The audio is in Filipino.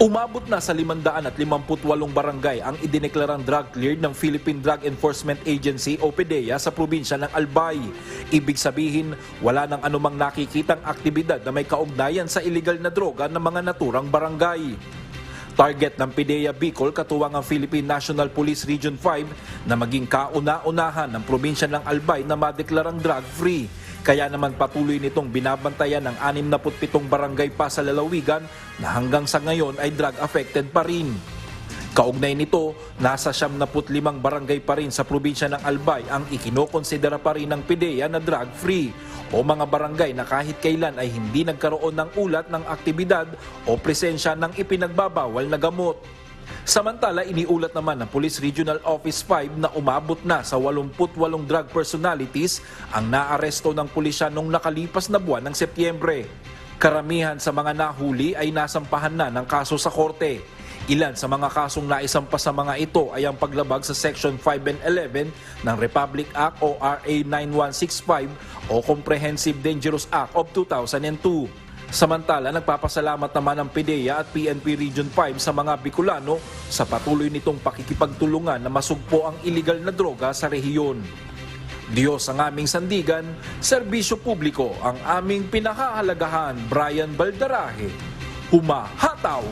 Umabot na sa 558 barangay ang idineklarang drug cleared ng Philippine Drug Enforcement Agency o PDEA sa probinsya ng Albay. Ibig sabihin, wala nang anumang nakikitang aktibidad na may kaugnayan sa iligal na droga ng mga naturang barangay. Target ng PDEA Bicol katuwang ang Philippine National Police Region 5 na maging kauna-unahan ng probinsya ng Albay na madeklarang drug-free. Kaya naman patuloy nitong binabantayan ng 67 barangay pa sa lalawigan na hanggang sa ngayon ay drug-affected pa rin. Kaugnay nito, nasa 75 barangay pa rin sa probinsya ng Albay ang ikinokonsidera pa rin ng PDEA na drug-free o mga barangay na kahit kailan ay hindi nagkaroon ng ulat ng aktibidad o presensya ng ipinagbabawal na gamot. Samantala, iniulat naman ng Police Regional Office 5 na umabot na sa 88 drug personalities ang naaresto ng pulisya noong nakalipas na buwan ng Setyembre. Karamihan sa mga nahuli ay nasampahan na ng kaso sa korte. Ilan sa mga kasong naisampa sa mga ito ay ang paglabag sa Section 5 and 11 ng Republic Act o RA 9165 o Comprehensive Dangerous Act of 2002. Samantala, nagpapasalamat naman ang PDEA at PNP Region 5 sa mga Bicolano sa patuloy nitong pakikipagtulungan na masugpo ang iligal na droga sa rehiyon. Diyos ang aming sandigan, serbisyo publiko ang aming pinakahalagahan. Brian Baldarahe, Humahataw!